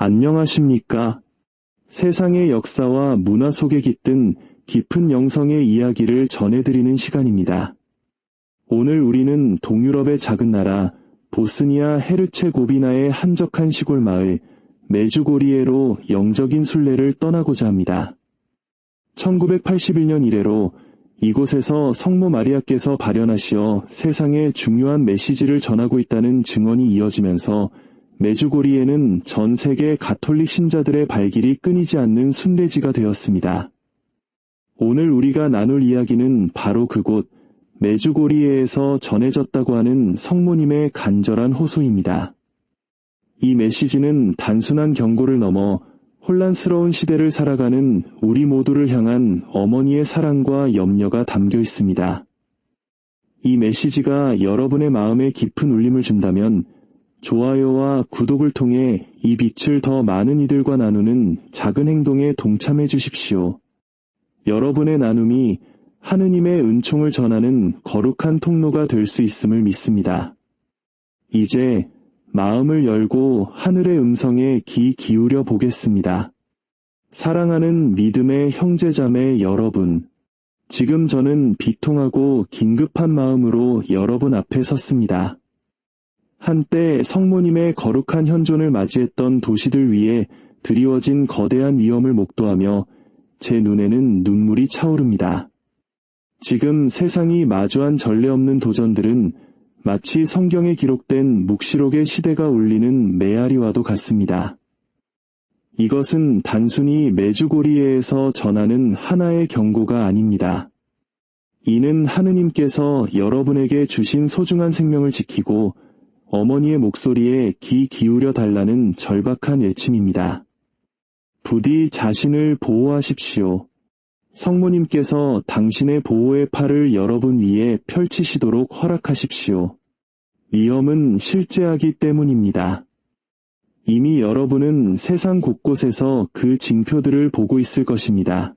안녕하십니까? 세상의 역사와 문화 속에 깃든 깊은 영성의 이야기를 전해드리는 시간입니다. 오늘 우리는 동유럽의 작은 나라 보스니아 헤르체고비나의 한적한 시골 마을 메주고리에로 영적인 순례를 떠나고자 합니다. 1981년 이래로 이곳에서 성모 마리아께서 발현하시어 세상에 중요한 메시지를 전하고 있다는 증언이 이어지면서 메주고리에는 전 세계 가톨릭 신자들의 발길이 끊이지 않는 순례지가 되었습니다. 오늘 우리가 나눌 이야기는 바로 그곳 메주고리에에서 전해졌다고 하는 성모님의 간절한 호소입니다. 이 메시지는 단순한 경고를 넘어 혼란스러운 시대를 살아가는 우리 모두를 향한 어머니의 사랑과 염려가 담겨 있습니다. 이 메시지가 여러분의 마음에 깊은 울림을 준다면 좋아요와 구독을 통해 이 빛을 더 많은 이들과 나누는 작은 행동에 동참해 주십시오. 여러분의 나눔이 하느님의 은총을 전하는 거룩한 통로가 될 수 있음을 믿습니다. 이제 마음을 열고 하늘의 음성에 귀 기울여 보겠습니다. 사랑하는 믿음의 형제자매 여러분, 지금 저는 비통하고 긴급한 마음으로 여러분 앞에 섰습니다. 한때 성모님의 거룩한 현존을 맞이했던 도시들 위에 드리워진 거대한 위험을 목도하며 제 눈에는 눈물이 차오릅니다. 지금 세상이 마주한 전례 없는 도전들은 마치 성경에 기록된 묵시록의 시대가 울리는 메아리와도 같습니다. 이것은 단순히 메주고리에에서 전하는 하나의 경고가 아닙니다. 이는 하느님께서 여러분에게 주신 소중한 생명을 지키고 어머니의 목소리에 귀 기울여 달라는 절박한 외침입니다. 부디 자신을 보호하십시오. 성모님께서 당신의 보호의 팔을 여러분 위에 펼치시도록 허락하십시오. 위험은 실제하기 때문입니다. 이미 여러분은 세상 곳곳에서 그 징표들을 보고 있을 것입니다.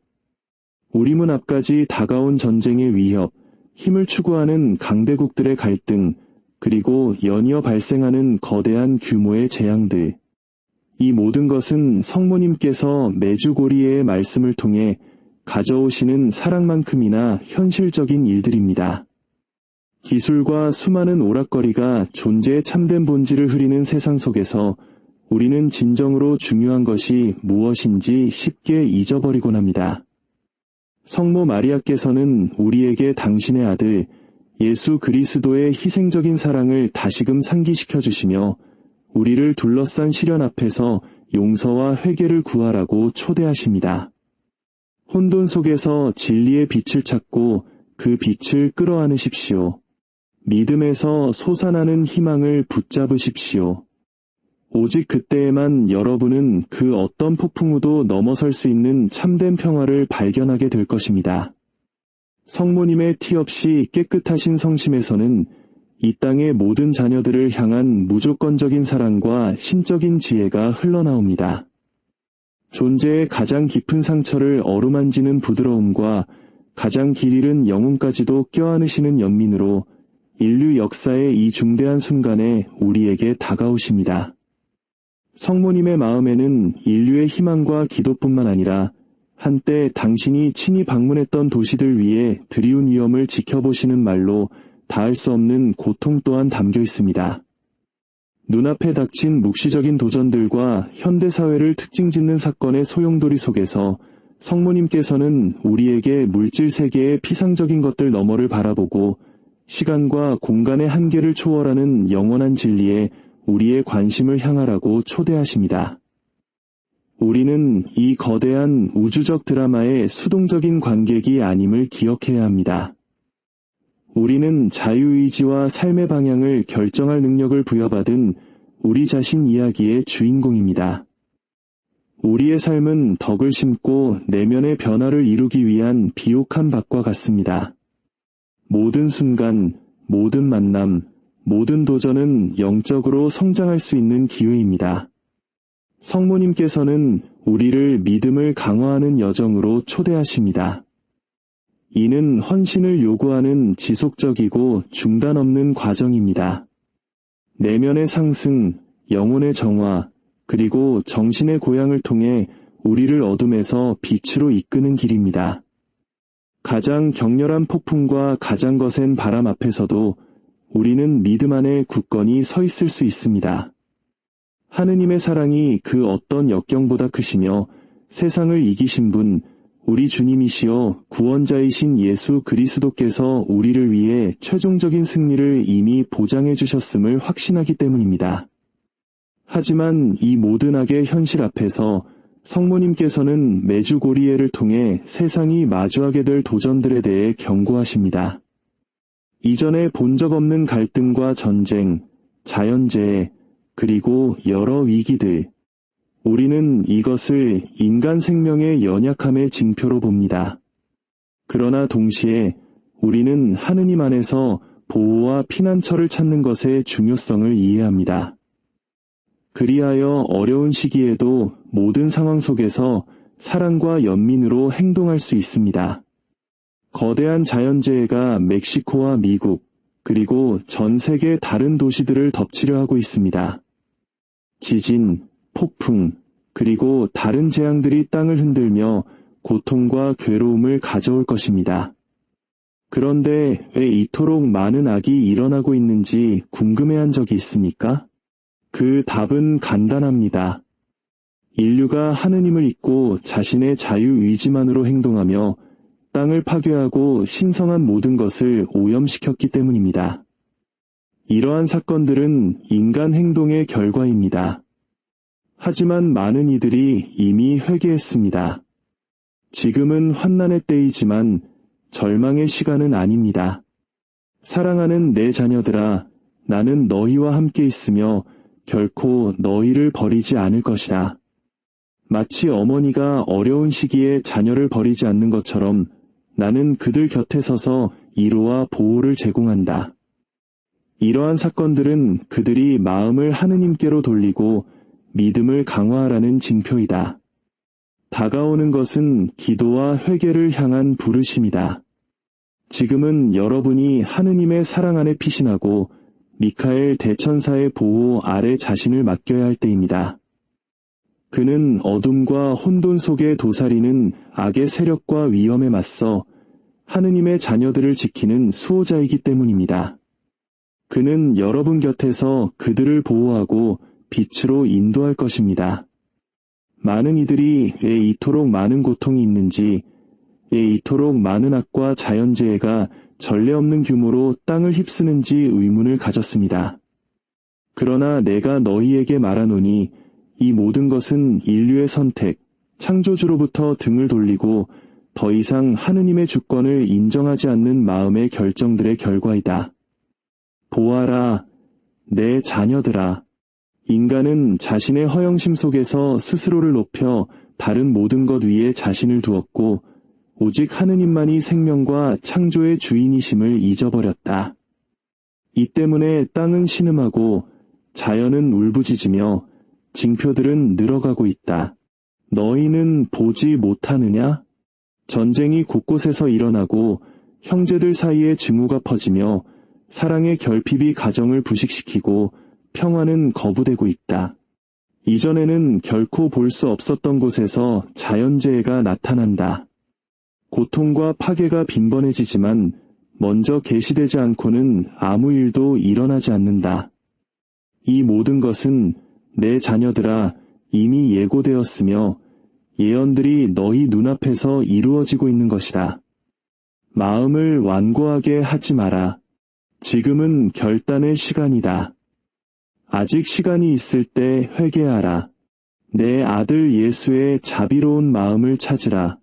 우리 문 앞까지 다가온 전쟁의 위협, 힘을 추구하는 강대국들의 갈등, 그리고 연이어 발생하는 거대한 규모의 재앙들. 이 모든 것은 성모님께서 메주고리에의 말씀을 통해 가져오시는 사랑만큼이나 현실적인 일들입니다. 기술과 수많은 오락거리가 존재의 참된 본질을 흐리는 세상 속에서 우리는 진정으로 중요한 것이 무엇인지 쉽게 잊어버리곤 합니다. 성모 마리아께서는 우리에게 당신의 아들 예수 그리스도의 희생적인 사랑을 다시금 상기시켜 주시며 우리를 둘러싼 시련 앞에서 용서와 회개를 구하라고 초대하십니다. 혼돈 속에서 진리의 빛을 찾고 그 빛을 끌어안으십시오. 믿음에서 솟아나는 희망을 붙잡으십시오. 오직 그때에만 여러분은 그 어떤 폭풍우도 넘어설 수 있는 참된 평화를 발견하게 될 것입니다. 성모님의 티 없이 깨끗하신 성심에서는 이 땅의 모든 자녀들을 향한 무조건적인 사랑과 신적인 지혜가 흘러나옵니다. 존재의 가장 깊은 상처를 어루만지는 부드러움과 가장 길 잃은 영혼까지도 껴안으시는 연민으로 인류 역사의 이 중대한 순간에 우리에게 다가오십니다. 성모님의 마음에는 인류의 희망과 기도뿐만 아니라 한때 당신이 친히 방문했던 도시들 위에 드리운 위험을 지켜보시는 말로 닿을 수 없는 고통 또한 담겨 있습니다. 눈앞에 닥친 묵시적인 도전들과 현대사회를 특징짓는 사건의 소용돌이 속에서 성모님께서는 우리에게 물질 세계의 피상적인 것들 너머를 바라보고 시간과 공간의 한계를 초월하는 영원한 진리에 우리의 관심을 향하라고 초대하십니다. 우리는 이 거대한 우주적 드라마의 수동적인 관객이 아님을 기억해야 합니다. 우리는 자유의지와 삶의 방향을 결정할 능력을 부여받은 우리 자신 이야기의 주인공입니다. 우리의 삶은 덕을 심고 내면의 변화를 이루기 위한 비옥한 밭과 같습니다. 모든 순간, 모든 만남, 모든 도전은 영적으로 성장할 수 있는 기회입니다. 성모님께서는 우리를 믿음을 강화하는 여정으로 초대하십니다. 이는 헌신을 요구하는 지속적이고 중단 없는 과정입니다. 내면의 상승, 영혼의 정화, 그리고 정신의 고향을 통해 우리를 어둠에서 빛으로 이끄는 길입니다. 가장 격렬한 폭풍과 가장 거센 바람 앞에서도 우리는 믿음 안에 굳건히 서 있을 수 있습니다. 하느님의 사랑이 그 어떤 역경보다 크시며 세상을 이기신 분, 우리 주님이시여 구원자이신 예수 그리스도께서 우리를 위해 최종적인 승리를 이미 보장해 주셨음을 확신하기 때문입니다. 하지만 이 모든 악의 현실 앞에서 성모님께서는 메주고리에를 통해 세상이 마주하게 될 도전들에 대해 경고하십니다. 이전에 본 적 없는 갈등과 전쟁, 자연재해, 그리고 여러 위기들, 우리는 이것을 인간 생명의 연약함의 징표로 봅니다. 그러나 동시에 우리는 하느님 안에서 보호와 피난처를 찾는 것의 중요성을 이해합니다. 그리하여 어려운 시기에도 모든 상황 속에서 사랑과 연민으로 행동할 수 있습니다. 거대한 자연재해가 멕시코와 미국, 그리고 전 세계 다른 도시들을 덮치려 하고 있습니다. 지진, 폭풍, 그리고 다른 재앙들이 땅을 흔들며 고통과 괴로움을 가져올 것입니다. 그런데 왜 이토록 많은 악이 일어나고 있는지 궁금해한 적이 있습니까? 그 답은 간단합니다. 인류가 하느님을 잊고 자신의 자유의지만으로 행동하며 땅을 파괴하고 신성한 모든 것을 오염시켰기 때문입니다. 이러한 사건들은 인간 행동의 결과입니다. 하지만 많은 이들이 이미 회개했습니다. 지금은 환난의 때이지만 절망의 시간은 아닙니다. 사랑하는 내 자녀들아, 나는 너희와 함께 있으며 결코 너희를 버리지 않을 것이다. 마치 어머니가 어려운 시기에 자녀를 버리지 않는 것처럼 나는 그들 곁에 서서 위로와 보호를 제공한다. 이러한 사건들은 그들이 마음을 하느님께로 돌리고 믿음을 강화하라는 징표이다. 다가오는 것은 기도와 회개를 향한 부르심이다. 지금은 여러분이 하느님의 사랑 안에 피신하고 미카엘 대천사의 보호 아래 자신을 맡겨야 할 때입니다. 그는 어둠과 혼돈 속에 도사리는 악의 세력과 위험에 맞서 하느님의 자녀들을 지키는 수호자이기 때문입니다. 그는 여러분 곁에서 그들을 보호하고 빛으로 인도할 것입니다. 많은 이들이 왜 이토록 많은 고통이 있는지, 왜 이토록 많은 악과 자연재해가 전례 없는 규모로 땅을 휩쓰는지 의문을 가졌습니다. 그러나 내가 너희에게 말하노니 이 모든 것은 인류의 선택, 창조주로부터 등을 돌리고 더 이상 하느님의 주권을 인정하지 않는 마음의 결정들의 결과이다. 보아라, 내 자녀들아. 인간은 자신의 허영심 속에서 스스로를 높여 다른 모든 것 위에 자신을 두었고 오직 하느님만이 생명과 창조의 주인이심을 잊어버렸다. 이 때문에 땅은 신음하고 자연은 울부짖으며 징표들은 늘어가고 있다. 너희는 보지 못하느냐? 전쟁이 곳곳에서 일어나고 형제들 사이에 증오가 퍼지며 사랑의 결핍이 가정을 부식시키고 평화는 거부되고 있다. 이전에는 결코 볼 수 없었던 곳에서 자연재해가 나타난다. 고통과 파괴가 빈번해지지만 먼저 계시되지 않고는 아무 일도 일어나지 않는다. 이 모든 것은 내 자녀들아 이미 예고되었으며 예언들이 너희 눈앞에서 이루어지고 있는 것이다. 마음을 완고하게 하지 마라. 지금은 결단의 시간이다. 아직 시간이 있을 때 회개하라. 내 아들 예수의 자비로운 마음을 찾으라.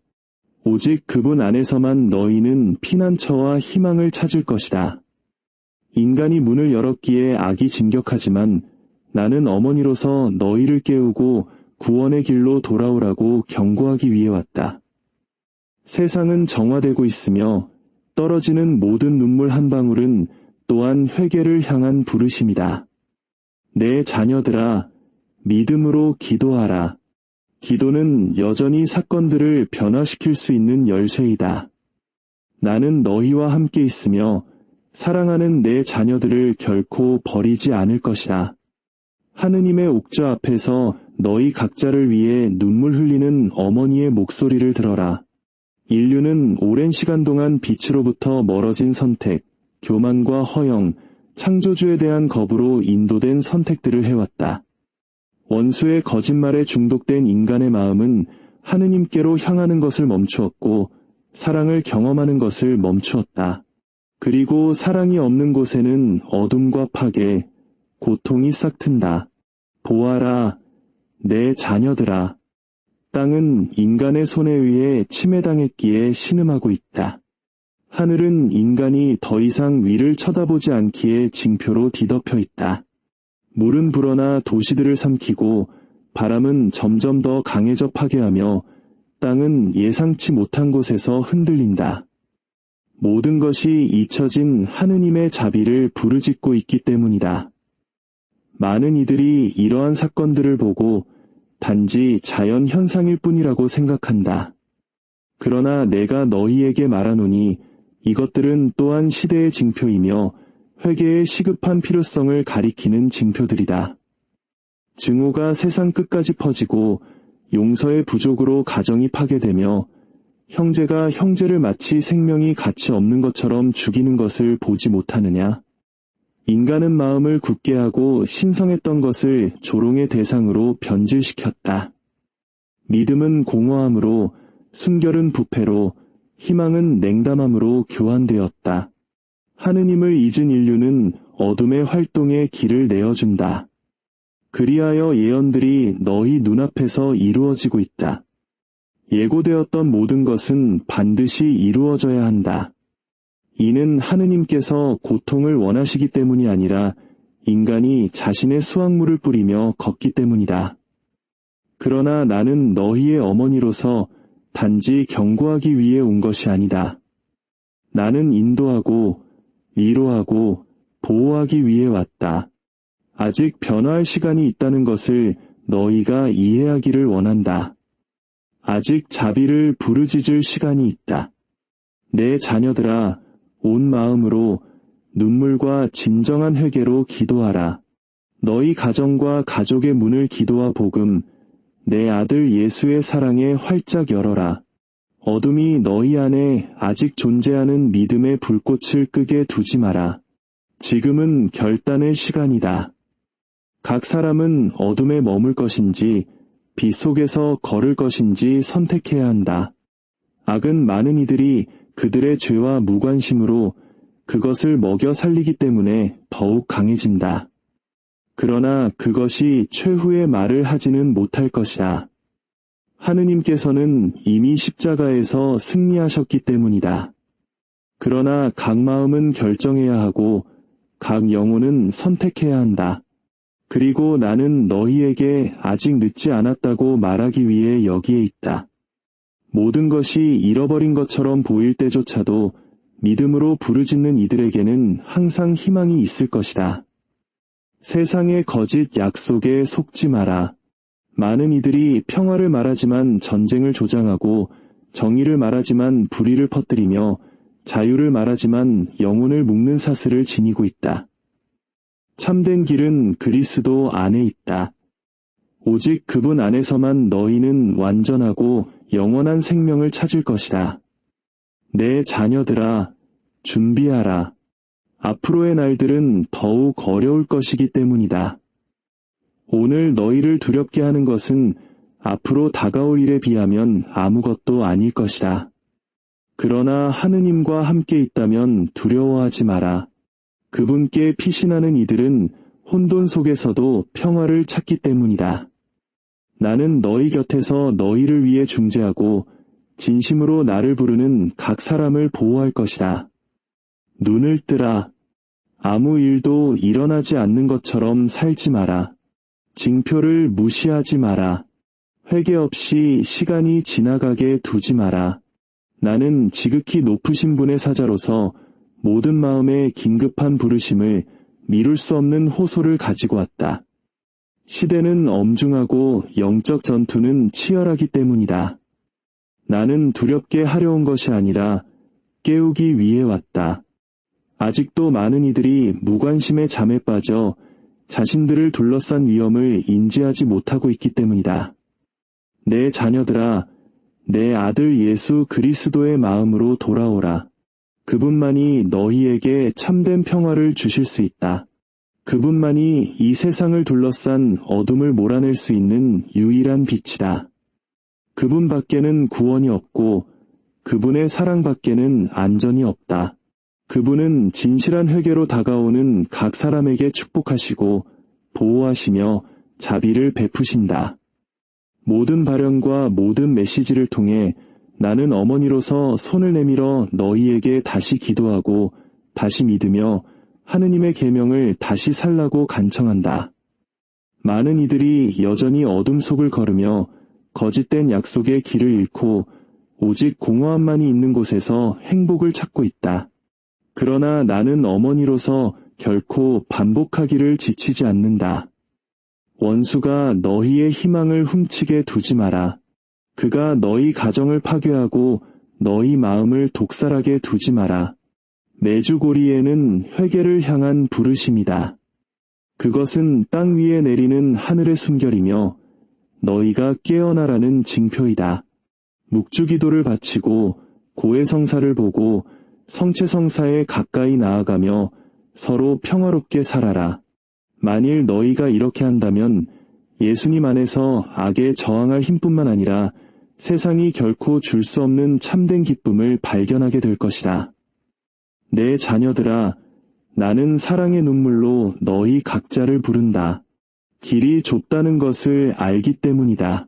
오직 그분 안에서만 너희는 피난처와 희망을 찾을 것이다. 인간이 문을 열었기에 악이 진격하지만 나는 어머니로서 너희를 깨우고 구원의 길로 돌아오라고 경고하기 위해 왔다. 세상은 정화되고 있으며 떨어지는 모든 눈물 한 방울은 또한 회개를 향한 부르심이다. 내 자녀들아, 믿음으로 기도하라. 기도는 여전히 사건들을 변화시킬 수 있는 열쇠이다. 나는 너희와 함께 있으며 사랑하는 내 자녀들을 결코 버리지 않을 것이다. 하느님의 옥좌 앞에서 너희 각자를 위해 눈물 흘리는 어머니의 목소리를 들어라. 인류는 오랜 시간 동안 빛으로부터 멀어진 선택, 교만과 허영, 창조주에 대한 거부로 인도된 선택들을 해왔다. 원수의 거짓말에 중독된 인간의 마음은 하느님께로 향하는 것을 멈추었고 사랑을 경험하는 것을 멈추었다. 그리고 사랑이 없는 곳에는 어둠과 파괴, 고통이 싹튼다. 보아라, 내 자녀들아. 땅은 인간의 손에 의해 침해당했기에 신음하고 있다. 하늘은 인간이 더 이상 위를 쳐다보지 않기에 징표로 뒤덮여 있다. 물은 불어나 도시들을 삼키고 바람은 점점 더 강해져 파괴하며 땅은 예상치 못한 곳에서 흔들린다. 모든 것이 잊혀진 하느님의 자비를 부르짖고 있기 때문이다. 많은 이들이 이러한 사건들을 보고 단지 자연 현상일 뿐이라고 생각한다. 그러나 내가 너희에게 말하노니 이것들은 또한 시대의 징표이며 회개의 시급한 필요성을 가리키는 징표들이다. 증오가 세상 끝까지 퍼지고 용서의 부족으로 가정이 파괴되며 형제가 형제를 마치 생명이 가치 없는 것처럼 죽이는 것을 보지 못하느냐? 인간은 마음을 굳게 하고 신성했던 것을 조롱의 대상으로 변질시켰다. 믿음은 공허함으로, 순결은 부패로, 희망은 냉담함으로 교환되었다. 하느님을 잊은 인류는 어둠의 활동에 길을 내어준다. 그리하여 예언들이 너희 눈앞에서 이루어지고 있다. 예고되었던 모든 것은 반드시 이루어져야 한다. 이는 하느님께서 고통을 원하시기 때문이 아니라 인간이 자신의 수확물을 뿌리며 걷기 때문이다. 그러나 나는 너희의 어머니로서 단지 경고하기 위해 온 것이 아니다. 나는 인도하고 위로하고 보호하기 위해 왔다. 아직 변화할 시간이 있다는 것을 너희가 이해하기를 원한다. 아직 자비를 부르짖을 시간이 있다. 내 자녀들아, 온 마음으로 눈물과 진정한 회개로 기도하라. 너희 가정과 가족의 문을 기도와 복음, 내 아들 예수의 사랑에 활짝 열어라. 어둠이 너희 안에 아직 존재하는 믿음의 불꽃을 끄게 두지 마라. 지금은 결단의 시간이다. 각 사람은 어둠에 머물 것인지 빛 속에서 걸을 것인지 선택해야 한다. 악은 많은 이들이 그들의 죄와 무관심으로 그것을 먹여 살리기 때문에 더욱 강해진다. 그러나 그것이 최후의 말을 하지는 못할 것이다. 하느님께서는 이미 십자가에서 승리하셨기 때문이다. 그러나 각 마음은 결정해야 하고 각 영혼은 선택해야 한다. 그리고 나는 너희에게 아직 늦지 않았다고 말하기 위해 여기에 있다. 모든 것이 잃어버린 것처럼 보일 때조차도 믿음으로 부르짖는 이들에게는 항상 희망이 있을 것이다. 세상의 거짓 약속에 속지 마라. 많은 이들이 평화를 말하지만 전쟁을 조장하고 정의를 말하지만 불의를 퍼뜨리며 자유를 말하지만 영혼을 묶는 사슬을 지니고 있다. 참된 길은 그리스도 안에 있다. 오직 그분 안에서만 너희는 완전하고 영원한 생명을 찾을 것이다. 내 자녀들아, 준비하라. 앞으로의 날들은 더욱 어려울 것이기 때문이다. 오늘 너희를 두렵게 하는 것은 앞으로 다가올 일에 비하면 아무것도 아닐 것이다. 그러나 하느님과 함께 있다면 두려워하지 마라. 그분께 피신하는 이들은 혼돈 속에서도 평화를 찾기 때문이다. 나는 너희 곁에서 너희를 위해 중재하고 진심으로 나를 부르는 각 사람을 보호할 것이다. 눈을 뜨라. 아무 일도 일어나지 않는 것처럼 살지 마라. 징표를 무시하지 마라. 회개 없이 시간이 지나가게 두지 마라. 나는 지극히 높으신 분의 사자로서 모든 마음의 긴급한 부르심을 미룰 수 없는 호소를 가지고 왔다. 시대는 엄중하고 영적 전투는 치열하기 때문이다. 나는 두렵게 하려 온 것이 아니라 깨우기 위해 왔다. 아직도 많은 이들이 무관심의 잠에 빠져 자신들을 둘러싼 위험을 인지하지 못하고 있기 때문이다. 내 자녀들아, 내 아들 예수 그리스도의 마음으로 돌아오라. 그분만이 너희에게 참된 평화를 주실 수 있다. 그분만이 이 세상을 둘러싼 어둠을 몰아낼 수 있는 유일한 빛이다. 그분 밖에는 구원이 없고 그분의 사랑 밖에는 안전이 없다. 그분은 진실한 회개로 다가오는 각 사람에게 축복하시고 보호하시며 자비를 베푸신다. 모든 발언과 모든 메시지를 통해 나는 어머니로서 손을 내밀어 너희에게 다시 기도하고 다시 믿으며 하느님의 계명을 다시 살라고 간청한다. 많은 이들이 여전히 어둠 속을 걸으며 거짓된 약속의 길을 잃고 오직 공허함만이 있는 곳에서 행복을 찾고 있다. 그러나 나는 어머니로서 결코 반복하기를 지치지 않는다. 원수가 너희의 희망을 훔치게 두지 마라. 그가 너희 가정을 파괴하고 너희 마음을 독살하게 두지 마라. 메주고리에는 회개를 향한 부르심이다. 그것은 땅 위에 내리는 하늘의 숨결이며 너희가 깨어나라는 징표이다. 묵주기도를 바치고 고해성사를 보고 성체성사에 가까이 나아가며 서로 평화롭게 살아라. 만일 너희가 이렇게 한다면 예수님 안에서 악에 저항할 힘뿐만 아니라 세상이 결코 줄 수 없는 참된 기쁨을 발견하게 될 것이다. 내 자녀들아, 나는 사랑의 눈물로 너희 각자를 부른다. 길이 좁다는 것을 알기 때문이다.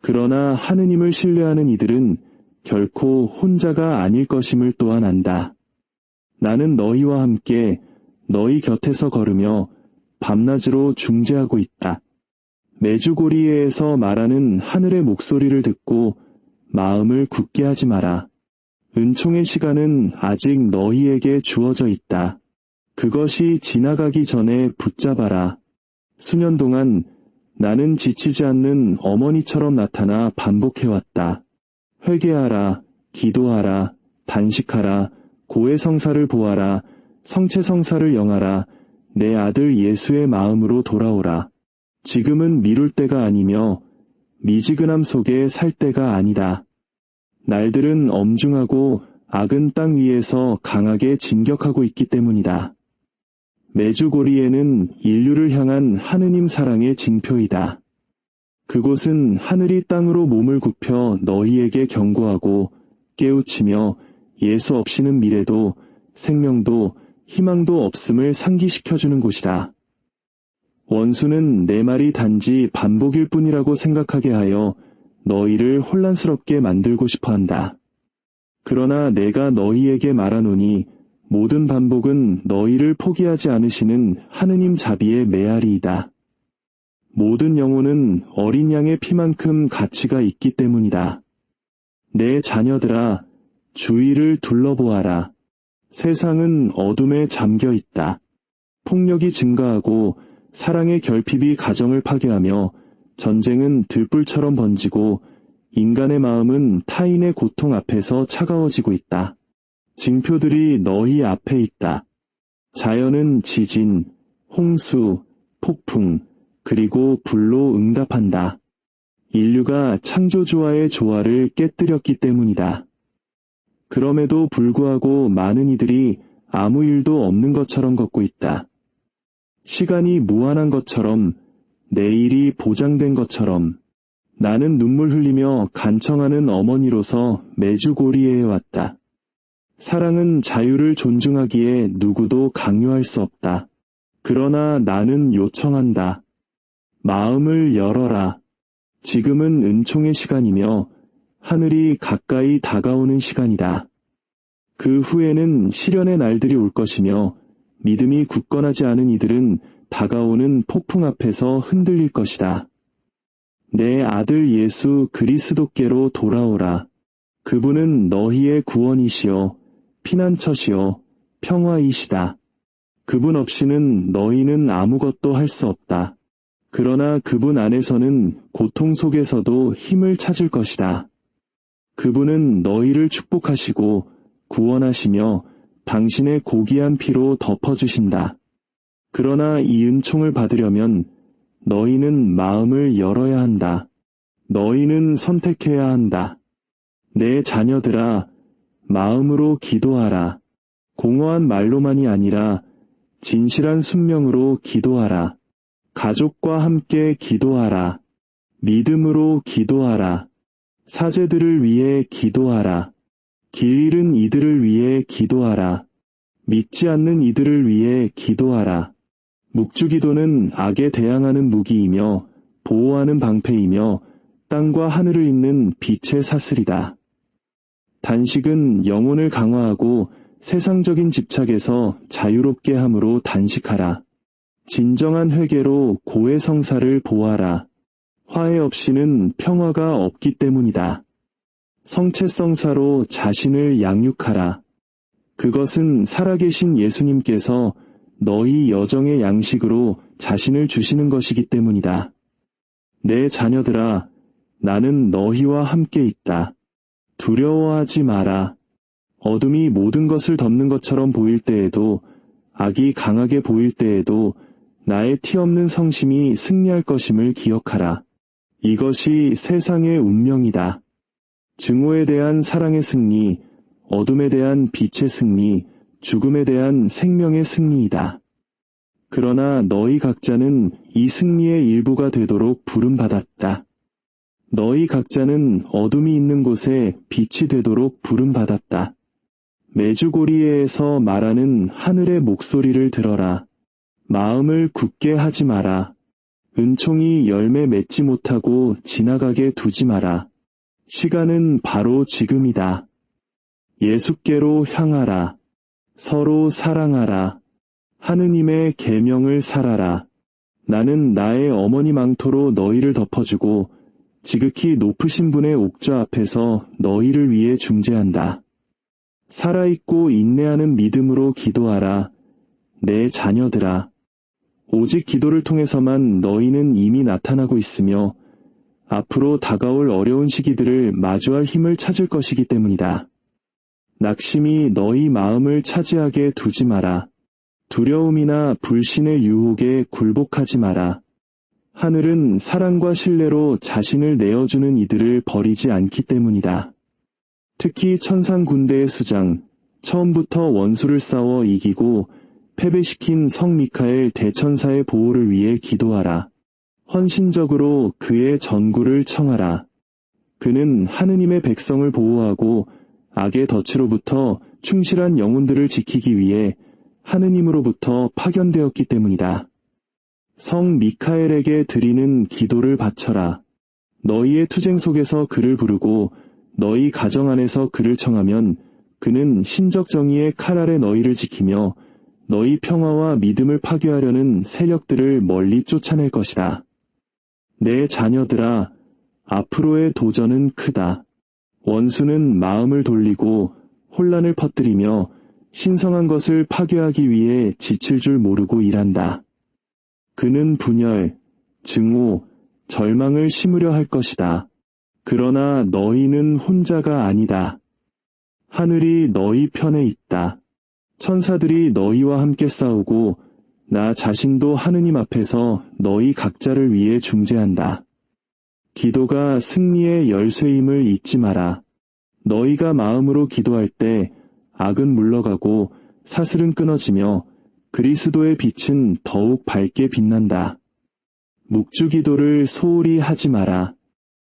그러나 하느님을 신뢰하는 이들은 결코 혼자가 아닐 것임을 또한 안다. 나는 너희와 함께 너희 곁에서 걸으며 밤낮으로 중재하고 있다. 메주고리에에서 말하는 하늘의 목소리를 듣고 마음을 굳게 하지 마라. 은총의 시간은 아직 너희에게 주어져 있다. 그것이 지나가기 전에 붙잡아라. 수년 동안 나는 지치지 않는 어머니처럼 나타나 반복해왔다. 회개하라, 기도하라, 단식하라, 고해성사를 보아라, 성체성사를 영하라, 내 아들 예수의 마음으로 돌아오라. 지금은 미룰 때가 아니며 미지근함 속에 살 때가 아니다. 날들은 엄중하고 악은 땅 위에서 강하게 진격하고 있기 때문이다. 메주고리에는 인류를 향한 하느님 사랑의 징표이다. 그곳은 하늘이 땅으로 몸을 굽혀 너희에게 경고하고 깨우치며 예수 없이는 미래도 생명도 희망도 없음을 상기시켜주는 곳이다. 원수는 내 말이 단지 반복일 뿐이라고 생각하게 하여 너희를 혼란스럽게 만들고 싶어한다. 그러나 내가 너희에게 말하노니 모든 반복은 너희를 포기하지 않으시는 하느님 자비의 메아리이다. 모든 영혼은 어린 양의 피만큼 가치가 있기 때문이다. 내 자녀들아, 주위를 둘러보아라. 세상은 어둠에 잠겨 있다. 폭력이 증가하고 사랑의 결핍이 가정을 파괴하며 전쟁은 들불처럼 번지고 인간의 마음은 타인의 고통 앞에서 차가워지고 있다. 징표들이 너희 앞에 있다. 자연은 지진, 홍수, 폭풍, 그리고 불로 응답한다. 인류가 창조주와의 조화를 깨뜨렸기 때문이다. 그럼에도 불구하고 많은 이들이 아무 일도 없는 것처럼 걷고 있다. 시간이 무한한 것처럼, 내일이 보장된 것처럼, 나는 눈물 흘리며 간청하는 어머니로서 메주고리에 왔다. 사랑은 자유를 존중하기에 누구도 강요할 수 없다. 그러나 나는 요청한다. 마음을 열어라. 지금은 은총의 시간이며 하늘이 가까이 다가오는 시간이다. 그 후에는 시련의 날들이 올 것이며 믿음이 굳건하지 않은 이들은 다가오는 폭풍 앞에서 흔들릴 것이다. 내 아들 예수 그리스도께로 돌아오라. 그분은 너희의 구원이시요, 피난처시요, 평화이시다. 그분 없이는 너희는 아무것도 할 수 없다. 그러나 그분 안에서는 고통 속에서도 힘을 찾을 것이다. 그분은 너희를 축복하시고 구원하시며 당신의 고귀한 피로 덮어주신다. 그러나 이 은총을 받으려면 너희는 마음을 열어야 한다. 너희는 선택해야 한다. 내 자녀들아, 마음으로 기도하라. 공허한 말로만이 아니라 진실한 순명으로 기도하라. 가족과 함께 기도하라. 믿음으로 기도하라. 사제들을 위해 기도하라. 길 잃은 이들을 위해 기도하라. 믿지 않는 이들을 위해 기도하라. 묵주기도는 악에 대항하는 무기이며 보호하는 방패이며 땅과 하늘을 잇는 빛의 사슬이다. 단식은 영혼을 강화하고 세상적인 집착에서 자유롭게 함으로 단식하라. 진정한 회개로 고해 성사를 보하라. 화해 없이는 평화가 없기 때문이다. 성체성사로 자신을 양육하라. 그것은 살아계신 예수님께서 너희 여정의 양식으로 자신을 주시는 것이기 때문이다. 내 자녀들아, 나는 너희와 함께 있다. 두려워하지 마라. 어둠이 모든 것을 덮는 것처럼 보일 때에도, 악이 강하게 보일 때에도 나의 티없는 성심이 승리할 것임을 기억하라. 이것이 세상의 운명이다. 증오에 대한 사랑의 승리, 어둠에 대한 빛의 승리, 죽음에 대한 생명의 승리이다. 그러나 너희 각자는 이 승리의 일부가 되도록 부름받았다. 너희 각자는 어둠이 있는 곳에 빛이 되도록 부름받았다. 메주고리에서 말하는 하늘의 목소리를 들어라. 마음을 굳게 하지 마라. 은총이 열매 맺지 못하고 지나가게 두지 마라. 시간은 바로 지금이다. 예수께로 향하라. 서로 사랑하라. 하느님의 계명을 살아라. 나는 나의 어머니 망토로 너희를 덮어주고 지극히 높으신 분의 옥좌 앞에서 너희를 위해 중재한다. 살아있고 인내하는 믿음으로 기도하라. 내 자녀들아. 오직 기도를 통해서만 너희는 이미 나타나고 있으며 앞으로 다가올 어려운 시기들을 마주할 힘을 찾을 것이기 때문이다. 낙심이 너희 마음을 차지하게 두지 마라. 두려움이나 불신의 유혹에 굴복하지 마라. 하늘은 사랑과 신뢰로 자신을 내어주는 이들을 버리지 않기 때문이다. 특히 천상 군대의 수장, 처음부터 원수를 싸워 이기고 패배시킨 성 미카엘 대천사의 보호를 위해 기도하라. 헌신적으로 그의 전구를 청하라. 그는 하느님의 백성을 보호하고 악의 덫으로부터 충실한 영혼들을 지키기 위해 하느님으로부터 파견되었기 때문이다. 성 미카엘에게 드리는 기도를 바쳐라. 너희의 투쟁 속에서 그를 부르고 너희 가정 안에서 그를 청하면 그는 신적 정의의 칼 아래 너희를 지키며 너희 평화와 믿음을 파괴하려는 세력들을 멀리 쫓아낼 것이다. 내 자녀들아, 앞으로의 도전은 크다. 원수는 마음을 돌리고 혼란을 퍼뜨리며 신성한 것을 파괴하기 위해 지칠 줄 모르고 일한다. 그는 분열, 증오, 절망을 심으려 할 것이다. 그러나 너희는 혼자가 아니다. 하늘이 너희 편에 있다. 천사들이 너희와 함께 싸우고 나 자신도 하느님 앞에서 너희 각자를 위해 중재한다. 기도가 승리의 열쇠임을 잊지 마라. 너희가 마음으로 기도할 때 악은 물러가고 사슬은 끊어지며 그리스도의 빛은 더욱 밝게 빛난다. 묵주기도를 소홀히 하지 마라.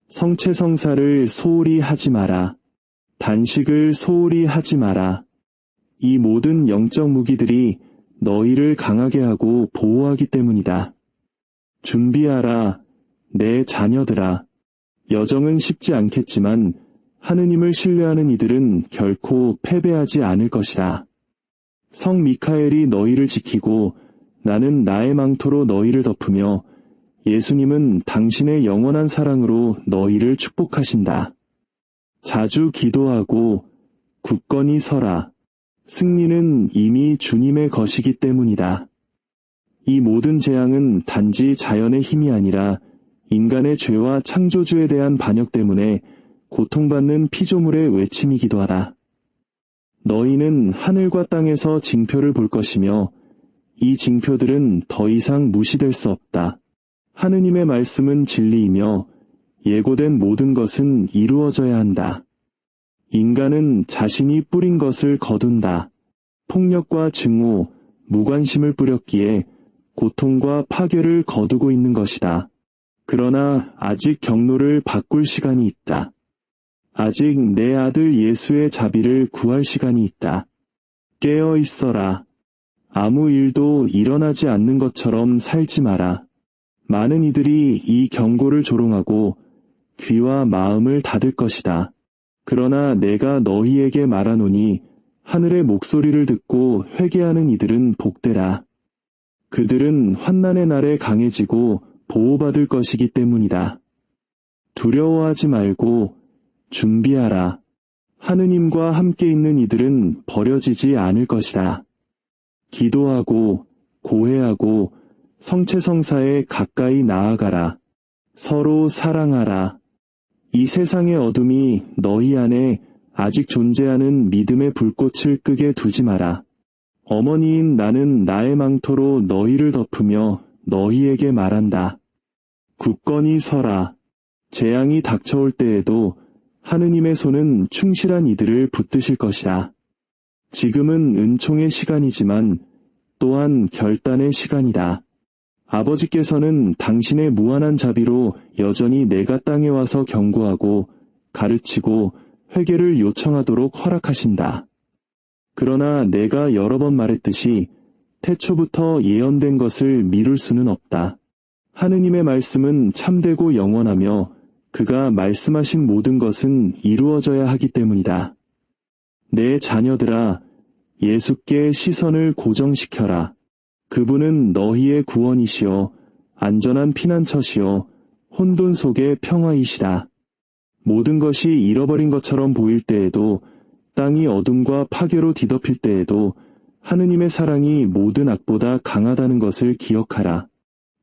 성체성사를 소홀히 하지 마라. 단식을 소홀히 하지 마라. 이 모든 영적 무기들이 너희를 강하게 하고 보호하기 때문이다. 준비하라, 내 자녀들아. 여정은 쉽지 않겠지만 하느님을 신뢰하는 이들은 결코 패배하지 않을 것이다. 성 미카엘이 너희를 지키고 나는 나의 망토로 너희를 덮으며 예수님은 당신의 영원한 사랑으로 너희를 축복하신다. 자주 기도하고 굳건히 서라. 승리는 이미 주님의 것이기 때문이다. 이 모든 재앙은 단지 자연의 힘이 아니라 인간의 죄와 창조주에 대한 반역 때문에 고통받는 피조물의 외침이기도 하다. 너희는 하늘과 땅에서 징표를 볼 것이며 이 징표들은 더 이상 무시될 수 없다. 하느님의 말씀은 진리이며 예고된 모든 것은 이루어져야 한다. 인간은 자신이 뿌린 것을 거둔다. 폭력과 증오, 무관심을 뿌렸기에 고통과 파괴를 거두고 있는 것이다. 그러나 아직 경로를 바꿀 시간이 있다. 아직 내 아들 예수의 자비를 구할 시간이 있다. 깨어 있어라. 아무 일도 일어나지 않는 것처럼 살지 마라. 많은 이들이 이 경고를 조롱하고 귀와 마음을 닫을 것이다. 그러나 내가 너희에게 말하노니 하늘의 목소리를 듣고 회개하는 이들은 복되라. 그들은 환난의 날에 강해지고 보호받을 것이기 때문이다. 두려워하지 말고 준비하라. 하느님과 함께 있는 이들은 버려지지 않을 것이다. 기도하고 고해하고 성체성사에 가까이 나아가라. 서로 사랑하라. 이 세상의 어둠이 너희 안에 아직 존재하는 믿음의 불꽃을 끄게 두지 마라. 어머니인 나는 나의 망토로 너희를 덮으며 너희에게 말한다. 굳건히 서라. 재앙이 닥쳐올 때에도 하느님의 손은 충실한 이들을 붙드실 것이다. 지금은 은총의 시간이지만 또한 결단의 시간이다. 아버지께서는 당신의 무한한 자비로 여전히 내가 땅에 와서 경고하고 가르치고 회개를 요청하도록 허락하신다. 그러나 내가 여러 번 말했듯이 태초부터 예언된 것을 미룰 수는 없다. 하느님의 말씀은 참되고 영원하며 그가 말씀하신 모든 것은 이루어져야 하기 때문이다. 내 자녀들아, 예수께 시선을 고정시켜라. 그분은 너희의 구원이시요 안전한 피난처시요 혼돈 속의 평화이시다. 모든 것이 잃어버린 것처럼 보일 때에도 땅이 어둠과 파괴로 뒤덮일 때에도 하느님의 사랑이 모든 악보다 강하다는 것을 기억하라.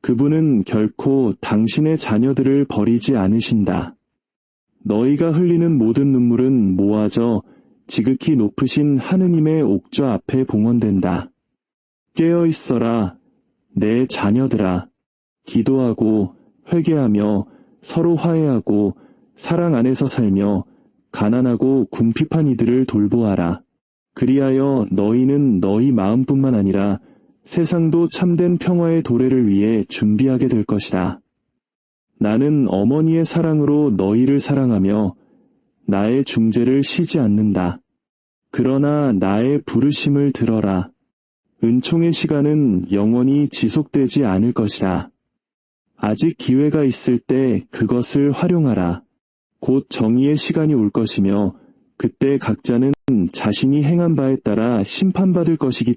그분은 결코 당신의 자녀들을 버리지 않으신다. 너희가 흘리는 모든 눈물은 모아져 지극히 높으신 하느님의 옥좌 앞에 봉헌된다. 깨어 있어라, 내 자녀들아. 기도하고 회개하며 서로 화해하고 사랑 안에서 살며 가난하고 궁핍한 이들을 돌보아라. 그리하여 너희는 너희 마음뿐만 아니라 세상도 참된 평화의 도래를 위해 준비하게 될 것이다. 나는 어머니의 사랑으로 너희를 사랑하며 나의 중재를 쉬지 않는다. 그러나 나의 부르심을 들어라. 은총의 시간은 영원히 지속되지 않을 것이다. 아직 기회가 있을 때 그것을 활용하라. 곧 정의의 시간이 올 것이며 그때 각자는 자신이 행한 바에 따라 심판받을 것이기